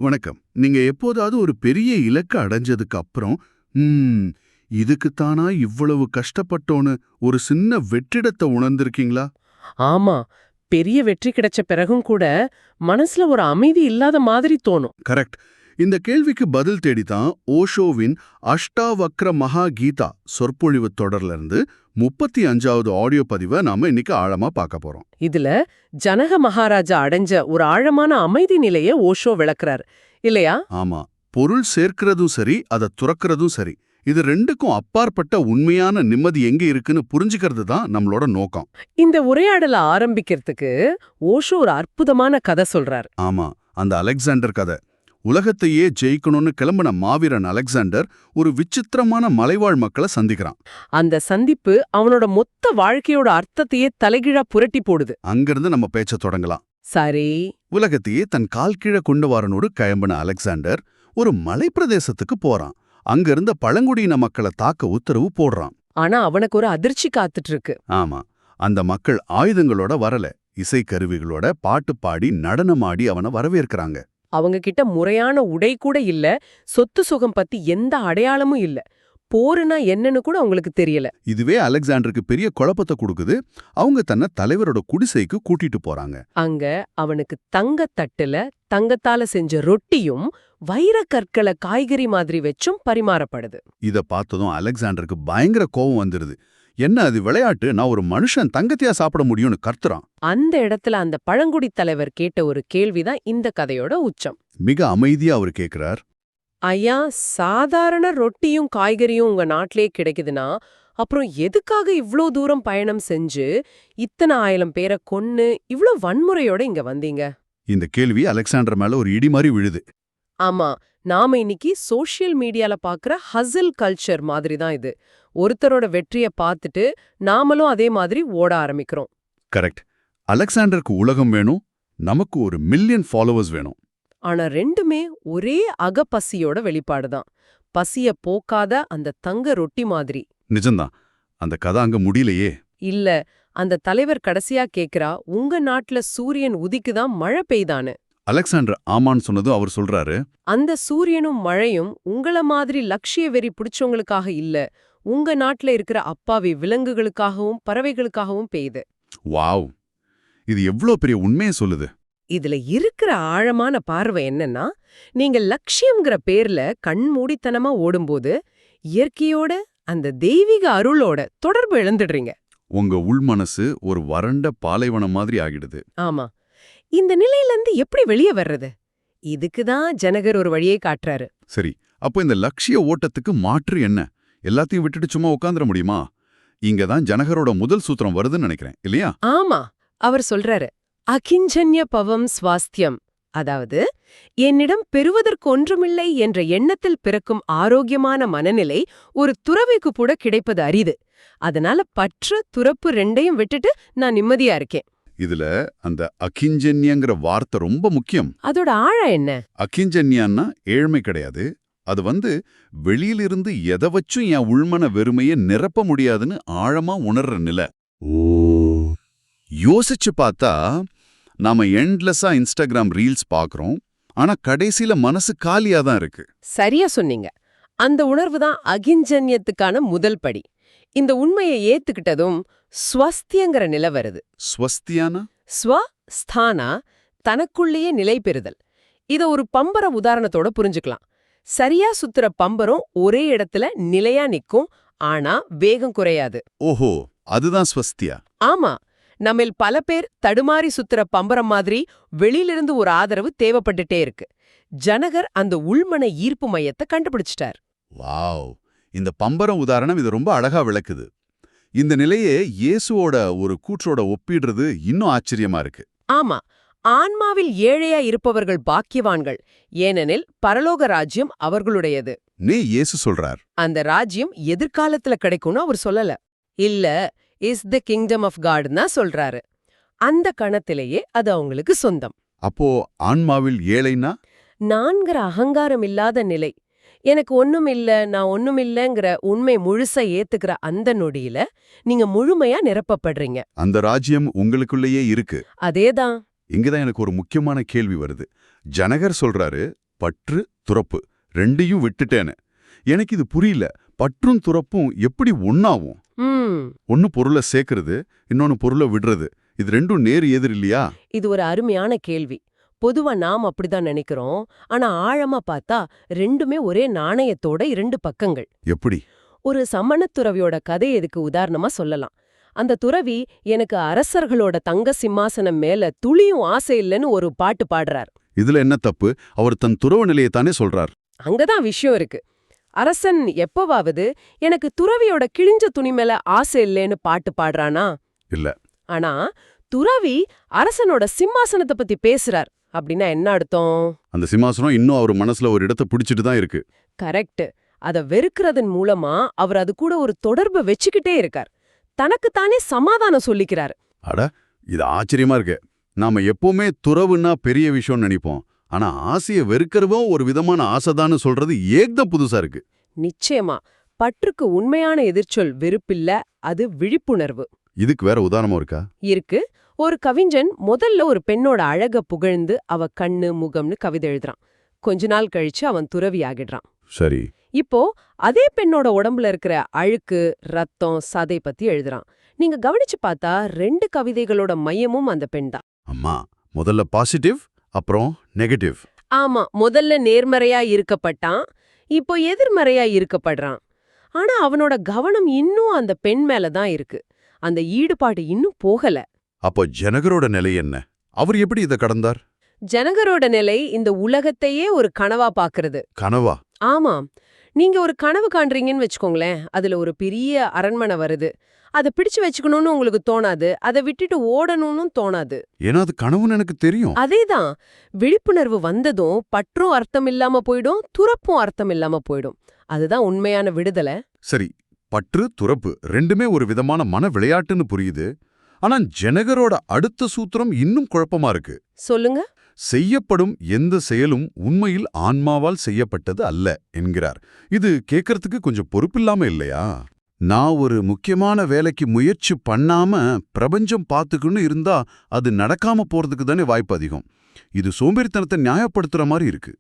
வணக்கம். நீங்க எப்போதாவது ஒரு பெரிய இலக்க அடைஞ்சதுக்கு அப்புறம், "ம் இதுக்குத்தானா இவ்வளவு கஷ்டப்பட்டோன்னு" ஒரு சின்ன வெற்றிடத்த உணர்ந்திருக்கீங்களா? ஆமா. பெரிய வெற்றி கிடைச்ச பிறகும் கூட மனசுல ஒரு அமைதி இல்லாத மாதிரி தோணும். கரெக்ட். இந்த கேள்விக்கு பதில் தேடித்தான் ஓஷோவின் அஷ்டாவக்ர மகா கீதா சொற்பொழிவு தொடர்ல இருந்து 35வது ஆடியோ பதிவை நாம இன்னைக்கு ஆழமா பார்க்க போறோம். இதுல ஜனக மகாராஜா அடைஞ்ச ஒரு ஆழமான அமைதி நிலைய ஓஷோ விளக்குறார் இல்லையா? ஆமா. பொருள் சேர்க்கிறதும் சரி, அதை துறக்கிறதும் சரி, இது ரெண்டுக்கும் அப்பாற்பட்ட உண்மையான நிம்மதி எங்க இருக்குன்னு புரிஞ்சுக்கிறது தான் நம்மளோட நோக்கம். இந்த உரையாடல ஆரம்பிக்கிறதுக்கு ஓஷோ ஒரு அற்புதமான கதை சொல்றார். ஆமா, அந்த அலெக்சாண்டர் கதை. உலகத்தையே ஜெயிக்கணும்னு கிளம்பின மாவீரன் அலெக்சாண்டர் ஒரு விசித்திரமான மலைவாழ் மக்களை சந்திக்கிறான். அந்த சந்திப்பு அவனோட மொத்த வாழ்க்கையோட அர்த்தத்தையே தலைகீழா புரட்டி போடுது. அங்கிருந்து நம்ம பேச்ச தொடங்கலாம். சரி. உலகத்தையே தன் கால் கீழ கொண்டு வரனோடு கிளம்பின அலெக்சாண்டர் ஒரு மலைப்பிரதேசத்துக்கு போறான். அங்கிருந்த பழங்குடியின மக்களை தாக்க உத்தரவு போடுறான். ஆனா அவனுக்கு ஒரு அதிர்ச்சி காத்துட்டு இருக்கு. ஆமா, அந்த மக்கள் ஆயுதங்களோட வரல, இசைக்கருவிகளோட பாட்டு பாடி நடனமாடி அவனை வரவேற்கிறாங்க. அவங்க கிட்ட முறையான உடை கூட இல்ல, சொத்து சுகம் பத்தி எந்த அடையாளமும் இல்ல. போருனா என்னன்னு கூட அவங்களுக்கு தெரியல. இதுவே அலெக்சாண்டருக்கு பெரிய குழப்பத்தை கொடுக்குது. அவங்க தன்னை தலைவரோட குடிசைக்கு கூட்டிட்டு போறாங்க. அங்க அவனுக்கு தங்கத் தட்டுல தங்கத்தால செஞ்ச ரொட்டியும் வைரக் கற்களை காய்கறி மாதிரி வச்சும் பரிமாறப்படுது. இத பார்த்ததும் அலெக்சாண்டருக்கு பயங்கர கோபம் வந்துருது. என்ன அது விளையாட்டு, நான் ஒரு மனுஷன் தங்கத்தையா சாப்பிட முடியும்னு கத்துறான். அந்த இடத்துல அந்த பழங்குடி தலைவர் கேட்ட ஒரு கேள்விதான் இந்த கதையோட உச்சம். மிக அமைதியா அவர் கேக்குறார், ஐயா, சாதாரண ரொட்டியும் காய்கறியும் உங்க நாட்டிலே கிடைக்குதுன்னா அப்புறம் எதுக்காக இவ்ளோ தூரம் பயணம் செஞ்சு இத்தனை 1000 பேரை கொன்னு இவ்ளோ வன்முறையோட இங்க வந்தீங்க? இந்த கேள்வி அலெக்சாண்டர் மேல ஒரு இடி மாதிரி விழுது. ஆமா, நாம இன்னைக்கு சோஷியல் மீடியால பாக்குற ஹசில் கல்ச்சர் மாதிரி தான் இது. ஒருத்தரோட வெற்றிய பார்த்துட்டு நாமளும் அதே மாதிரி ஓட ஆரம்பிக்கிறோம். கரெக்ட். அலெக்சாண்டருக்கு உலகம் வேணும், நமக்கு ஒரு மில்லியன் ஃபாலோவர்ஸ் வேணும். ஆனா ரெண்டுமே ஒரே அகப்பசியோட வெளிப்பாடுதான். பசிய போக்காத அந்த தங்க ரொட்டி மாதிரி. நிஜம்தான். அந்த கதை அங்க முடியலையே. இல்ல, அந்த தலைவர் கடைசியா கேக்குறா, உங்க நாட்டுல சூரியன் உதிக்குதான் மழை பெய்தான்னு. அலெக்சாண்டர் ஆமான்னு சொன்னதும் அவர் சொல்றாரு, அந்த சூரியனும் மழையும் உங்கள மாதிரி லட்சிய வெறி பிடிச்சவங்களுக்காக இல்ல, உங்க நாட்டுல இருக்கிற அப்பாவி விலங்குகளுக்காகவும் பறவைகளுக்காகவும் பெய்யுது. வாவ், இது எவ்ளோ பெரிய உண்மையை சொல்லுது. இதுல இருக்கிற ஆழமான பார்வை என்னன்னா, நீங்க லட்சியம்ங்கிற பேர்ல கண்மூடித்தனமா ஓடும்போது இயற்கையோட அந்த தெய்வீக அருளோட தொடர்பு இழந்துடுறீங்க. உங்க உள் மனசு ஒரு வறண்ட பாலைவனம் மாதிரி ஆகிடுது. ஆமா. இந்த நிலையில இருந்து எப்படி வெளியே வர்றது? இதுக்குதான் ஜனகர் ஒரு வழியை காட்டுறாரு. சரி, அப்போ இந்த லட்சிய ஓட்டத்துக்கு மாற்று என்ன? எல்லாத்தையும் விட்டுட்டு சும்மா உட்காந்துட முடியுமா? இங்க தான் ஜனகரோட முதல் சூத்திரம் வருதுன்னு நினைக்கிறேன், இல்லையா? ஆமா, அவர் சொல்றாரு, அகிஞ்சன்ய பவம் ஸ்வாஸ்தியம். அதாவது, என்னிடம் பெறுவதற்கு ஒன்றுமில்லை என்ற எண்ணத்தில் பிறக்கும் ஆரோக்கியமான மனநிலை ஒரு துறவிக்கு கூட கிடைப்பது அரிது. அதனால பற்று துறப்பு ரெண்டையும் விட்டுட்டு நான் நிம்மதியா இருக்கேன். இதுல அந்த அகிஞ்சன்யங்கிற வார்த்தை ரொம்ப முக்கியம். அதோட ஆழம் என்ன? அகிஞ்சன்யான்னா ஏழ்மை கிடையாது. அது வெளியிலிருந்து எதை வச்சும் என் உள்மன வெறுமையை நிரப்ப முடியாதுன்னு ஆழமா உணர்ற நிலை. யோசிச்சு பார்த்தா நாம எண்ட்லெஸ்ஸா இன்ஸ்டாகிராம் ரீல்ஸ் பார்க்கறோம். ஆனா கடைசியில மனசு காலியா தான் இருக்கு. சரியா சொன்னீங்க. அந்த உணர்வு தான் அகிஞ்சன்யத்துக்கான முதல் படி. இந்த உண்மையை ஏத்துக்கிட்டதும் ஸ்வஸ்தியங்கிற நிலை வருது. ஸ்வஸ்தியானா? ஸ்வஸ்தானா தனக்குள்ளேயே நிலை பெறுதல். இத ஒரு பம்பர உதாரணத்தோட புரிஞ்சுக்கலாம். சரியா சுத்துற பம்பரம் ஒரே இடத்துல நிலையா நிக்கும், ஆனா வேகம் குறையாது. ஓஹோ, அதுதான் ஸ்வஸ்தியா. ஆமா, நம்மில் பல பேர் தடுமாறி சுத்துற பம்பரம் மாதிரி வெளியிலிருந்து ஒரு ஆதரவு தேவைப்பட்டுட்டே இருக்கு. ஜனகர் அந்த உள்மன ஈர்ப்பு மையத்தை கண்டுபிடிச்சிட்டார். வாவ், இந்த பம்பரம் உதாரணம் இது ரொம்ப அழகா விளக்குது. இந்த நிலையே இயேசுவோட ஒரு கூற்றோட ஒப்பிடுறது இன்னும் ஆச்சரியமா இருக்கு. ஆமா, ஆன்மாவில் ஏழையா இருப்பவர்கள் பாக்கியவான்கள், ஏனெனில் பரலோக ராஜ்யம் அவர்களுடையது. இயேசு சொல்றார். அந்த ராஜ்யம் எதிர்காலத்துல கிடைக்கும்னு அவர் சொல்லல. இல்ல, இஸ் த கிங்டம் ஆஃப் காட்னா சொல்றாரு. அந்த கணத்திலேயே அது அவங்களுக்கு சொந்தம். அப்போ ஆன்மாவில் ஏழைனா? நான்கிற அகங்காரம் இல்லாத நிலை. எனக்கு ஒண்ணும் இல்ல, நான் ஒண்ணும் இல்லங்கிற உண்மை முழுசா ஏத்துக்கிற அந்த நொடியில நீங்க முழுமையா நிரப்பப்படுறீங்க. அந்த ராஜ்யம் உங்களுக்குள்ளேயே இருக்கு. அதேதான். இங்கதான் எனக்கு ஒரு முக்கியமான கேள்வி வருது. ஜனகர் சொல்றாரு, பற்று துறப்பு ரெண்டையும் விட்டுட்டேன்னு. எனக்கு இது புரியல. பற்றும் துறப்பும் எப்படி ஒண்ணாவும்? ஒன்னு பொருளை சேர்க்கறது, இன்னொன்னு பொருளை விடுறது. இது ரெண்டும் நேர் எதிர் இல்லையா? இது ஒரு அருமையான கேள்வி. பொதுவா நாம் அப்படிதான் நினைக்கிறோம். ஆனா ஆழமா பார்த்தா ரெண்டுமே ஒரே நாணயத்தோட இரண்டு பக்கங்கள். எப்படி? ஒரு சமணத் துறவியோட கதை இதுக்கு உதாரணமா சொல்லலாம். அந்த துறவி எனக்கு அரசர்களோட தங்க சிம்மாசனம் மேல துளியும் ஆசை இல்லைன்னு ஒரு பாட்டு பாடுறார். இதுல என்ன தப்பு? அவர் தன் துறவு நிலையத்தானே சொல்றார். அங்கதான் விஷயம் இருக்கு. அரசன் எப்பவாவது எனக்கு துறவியோட கிழிஞ்ச துணி மேல ஆசை இல்லைன்னு பாட்டு பாடுறானா? இல்ல. ஆனா துறவி அரசனோட சிம்மாசனத்தை பத்தி பேசுறார் அப்படின்னா என்ன அர்த்தம்? அந்த சிம்மாசனம் இன்னும் அவர் மனசுல ஒரு இடத்தை பிடிச்சிட்டு தான் இருக்கு. கரெக்ட். அத வெறுக்கிறதன் மூலமா அவர் அது கூட ஒரு தொடர்பை வச்சுக்கிட்டே இருக்கார். தனக்குத்தானே சமாதானம் சொல்லிக்கிறார். அட, இது ஆச்சரியமா இருக்கு. நாம எப்பவுமே துறவுன்னா பெரிய விஷயம் நினைப்போம். ஆனா ஆசையை வெறுக்கிறவும் ஒரு விதமான ஆசைதான்னு சொல்றது ஏக்தம் புதுசா இருக்கு. நிச்சயமா. பற்றுக்கு உண்மையான எதிர்ச்சொல் வெறுப்பில்ல, அது விழிப்புணர்வு. இதுக்கு வேற உதாரணமும் இருக்கா? இருக்கு. ஒரு கவிஞன் முதல்ல ஒரு பெண்ணோட அழக புகழ்ந்து அவ கண்ணு முகம்னு கவிதை எழுதுறான். கொஞ்ச நாள் கழிச்சு அவன் துறவி ஆகிடுறான். சரி. இப்போ அதே பெண்ணோட உடம்புல இருக்கிற அழுக்கு, ரத்தம், சதை பத்தி எழுதுறான். நீங்க கவனிச்சு பார்த்தா 2 கவிதைகளோட மையமும் அந்த பெண் தான். அம்மா, முதல்ல பாசிட்டிவ், அப்புறம் நெகட்டிவ். ஆமா, முதல்ல நேர்மறையா இருக்கப்பட்டான், இப்போ எதிர்மறையா இருக்கப்படுறான். ஆனா அவனோட கவனம் இன்னும் அந்த பெண் மேல தான் இருக்கு. அந்த ஈடுபாடு இன்னும் போகல. அப்போ ஜனகரோட நிலை என்ன? அவர் எப்படி இதை கடந்தார்? ஜனகரோட நிலை இந்த உலகத்தையே ஒரு கனவா பாக்குறது. கனவா? ஆமா. நீங்க ஒரு கனவு காண்றீங்கன்னு வச்சுக்கோங்களேன். அதுல ஒரு பெரிய அரண்மனை வருது. அதை பிடிச்சு வச்சுக்கணும்னு உங்களுக்கு தோணாது. அதை விட்டுட்டு ஓடணும்னு தோணாது. ஏன்னா அது கனவுன்னு எனக்கு தெரியும். அதேதான். விழிப்புணர்வு வந்ததும் பற்றும் அர்த்தம் இல்லாம போயிடும், துறப்பும் அர்த்தம் இல்லாம போயிடும். அதுதான் உண்மையான விடுதலை. சரி, பற்று துறப்பு ரெண்டுமே ஒரு விதமான மன விளையாட்டுன்னு புரியுது. ஆனா ஜனகரோட அடுத்த சூத்திரம் இன்னும் குழப்பமா இருக்கு. சொல்லுங்க. செய்யப்படும் எந்த செயலும் உண்மையில் ஆன்மாவால் செய்யப்பட்டது அல்ல என்கிறார். இது கேட்கறதுக்கு கொஞ்சம் பொறுப்பில்லாம இல்லையா? நான் ஒரு முக்கியமான வேலைக்கு முயற்சி பண்ணாம பிரபஞ்சம் பார்த்துக்குன்னு இருந்தா அது நடக்காம போறதுக்கு தானே வாய்ப்பு அதிகம். இது சோம்பேறித்தனத்தை நியாயப்படுத்துற மாதிரி இருக்கு.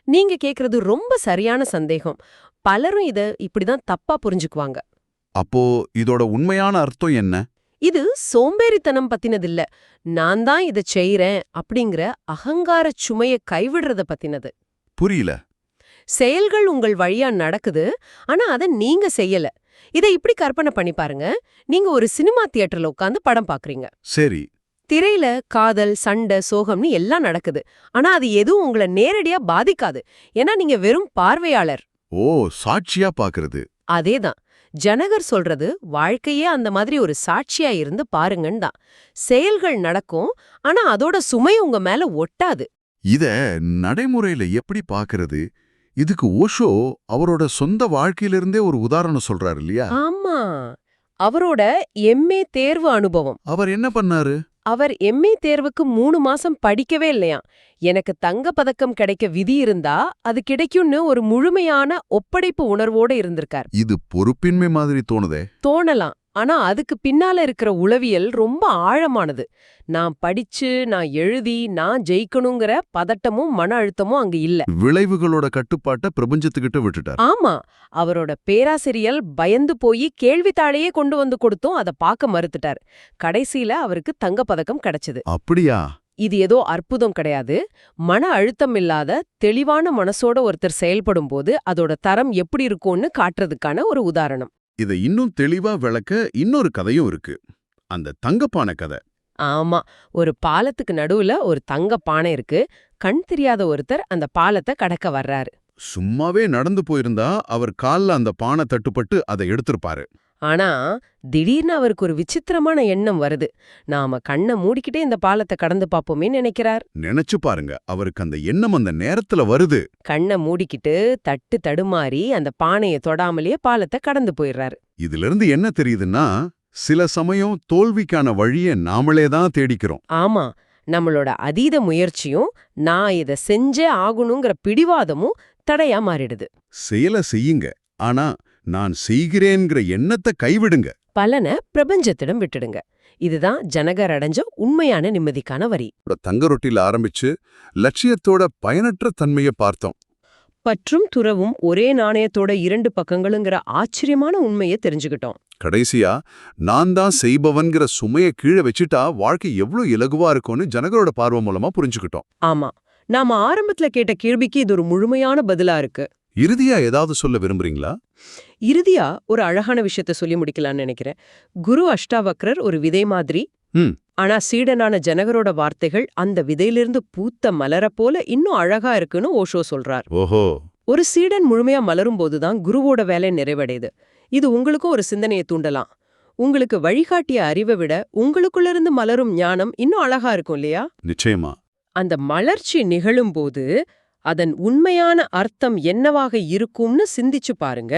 நீங்க கேக்குறது ரொம்ப சரியான சந்தேகம். பலரும் இத இப்படிதான் தப்பா புரிஞ்சுக்குவாங்க. அப்போ இதோட உண்மையான அர்த்தம் என்ன? இது சோம்பேறித்தனம் பத்தினதில்ல. நான் தான் இத செய்றேன் அப்படிங்கிற அகங்கார சுமைய கைவிடுறத பத்தினது. புரியல. செயல்கள் உங்கள் வழியா நடக்குது, ஆனா அத நீங்க செய்யல. இதை இப்படி கற்பனை பண்ணி பாருங்க. நீங்க ஒரு சினிமா தியேட்டர்ல உட்கார்ந்து படம் பாக்குறீங்க. சரி. திரையில காதல், சண்டை, சோகம்னு எல்லாம் நடக்குது. ஆனா அது எதுவும் உங்களை நேரடியா பாதிக்காது. ஏன்னா நீங்க வெறும் பார்வையாளர். ஓ, சாட்சியா பாக்குறது. அதேதான். ஜனகர் சொல்றது வாழ்க்கையே அந்த மாதிரி ஒரு சாட்சியா இருந்து பாருங்கன்னு தான். செயல்கள் நடக்கும், ஆனா அதோட சுமை உங்க மேல ஒட்டாது. இத நடைமுறையில எப்படி பாக்குறது? இதுக்கு ஓஷோ அவரோட சொந்த வாழ்க்கையிலிருந்தே ஒரு உதாரணம் சொல்றாரு இல்லையா? ஆமா. அவரோட எம்ஏ தேர்வு அனுபவம். அவர் என்ன பண்ணாரு? அவர் எம்ஏ தேர்வுக்கு 3 மாசம் படிக்கவே இல்லையாம். எனக்கு தங்க பதக்கம் கிடைக்க விதி இருந்தா அது கிடைக்கும்னு ஒரு முழுமையான ஒப்படைப்பு உணர்வோட இருந்திருக்கார். இது பொறுப்பின்மை மாதிரி தோணுதே. தோணலாம். ஆனா அதுக்கு பின்னால இருக்கிற உளவியல் ரொம்ப ஆழமானது. நான் படிச்சு, நான் எழுதி, நான் ஜெயிக்கணுங்கிற பதட்டமும் மன அழுத்தமும் அங்க இல்ல. விளைவுகளோட கட்டுப்பாட்டை பிரபஞ்சத்துக்கிட்ட விட்டுட்டார். ஆமா. அவரோட பேராசிரியர் பயந்து போய் கேள்வித்தாளையே கொண்டு வந்து கொடுத்தும் அதை பார்க்க மறுத்துட்டார். கடைசியில அவருக்கு தங்கப்பதக்கம் கிடைச்சது. அப்படியா? இது ஏதோ அற்புதம் கிடையாது. மன அழுத்தம் இல்லாத தெளிவான மனசோட ஒருத்தர் செயல்படும் போது அதோட தரம் எப்படி இருக்கும்னு காட்டுறதுக்கான ஒரு உதாரணம். இதை இன்னும் தெளிவா விளக்க இன்னொரு கதையும் இருக்கு. அந்த தங்கப்பானை கதை. ஆமா. ஒரு பாலத்துக்கு நடுவுல ஒரு தங்க பானை இருக்கு. கண் தெரியாத ஒருத்தர் அந்த பாலத்தை கடக்க வர்றாரு. சும்மாவே நடந்து போயிருந்தா அவர் கால்ல அந்த பானை தட்டுப்பட்டு அதை எடுத்திருப்பாரு. ஆனா திடீர்னு அவருக்கு ஒரு விசித்திரமான எண்ணம் வருது. நாம கண்ணை மூடிக்கிட்டே இந்த பாலத்தை கடந்து பாப்போமே நினைக்கிறார். நினைச்சு பாருங்க, அவருக்கு அந்த எண்ணம் அந்த நேரத்துல வருது. கண்ணை மூடிக்கிட்டு தட்டு தடுமாறி அந்த பானையை தொடாமலேயே பாலத்தை கடந்து போயிடுறாரு. இதிலிருந்து என்ன தெரியுதுன்னா, சில சமயம் தோல்விக்கான வழியை நாமளே தான் தேடிக்கிறோம். ஆமா. நம்மளோட அதீத முயற்சியும் நான் இதை செஞ்சே ஆகணுங்கிற பிடிவாதமும் தடையா மாறிடுது. செயலை செய்யுங்க, ஆனா நான் செய்கிறேங்கிற எண்ணத்தை கைவிடுங்க. பலனை பிரபஞ்சத்திடம் விட்டுடுங்க. இதுதான் ஜனகர் அடைஞ்ச உண்மையான நிம்மதிக்கான வரி. தங்க ரொட்டில ஆரம்பிச்சு லட்சியத்தோட பயனற்ற தன்மையை பார்த்தோம். பற்றும் துறவும் ஒரே நாணயத்தோட 2 பக்கங்களுங்கிற ஆச்சரியமான உண்மையை தெரிஞ்சுக்கிட்டோம். கடைசியா நான் தான் செய்பவன்கிற சுமையை கீழே வச்சுட்டா வாழ்க்கை எவ்வளவு இலகுவா இருக்கும்னு ஜனகரோட பார்வை மூலமா புரிஞ்சுக்கிட்டோம். ஆமா, நாம ஆரம்பத்துல கேட்ட கேள்விக்கு இது ஒரு முழுமையான பதிலா இருக்கு. இறுதியா ஏதாவது சொல்ல விரும்புறீங்களா? இறுதியா ஒரு அழகான விஷயத்த சொல்லி முடிக்கலாம்னு நினைக்கிறேன். குரு அஷ்டாவக்ரர் ஒரு விதை மாதிரி. ஆனா சீடனான ஜனகரோட வார்த்தைகள் அந்த விதையிலிருந்து பூத்த மலர போல இன்னும் அழகா இருக்குன்னு ஓஷோ சொல்றார். ஓஹோ. ஒரு சீடன் முழுமையா மலரும் போதுதான் குருவோட வேலை நிறைவடையுது. இது உங்களுக்கும் ஒரு சிந்தனையை தூண்டலாம். உங்களுக்கு வழிகாட்டிய அறிவை விட உங்களுக்குள்ள இருந்து மலரும் ஞானம் இன்னும் அழகா இருக்கும் இல்லையா? நிச்சயமா. அந்த மலர்ச்சி நிகழும்போது அதன் உண்மையான அர்த்தம் என்னவாக இருக்கும்னு சிந்திச்சு பாருங்க.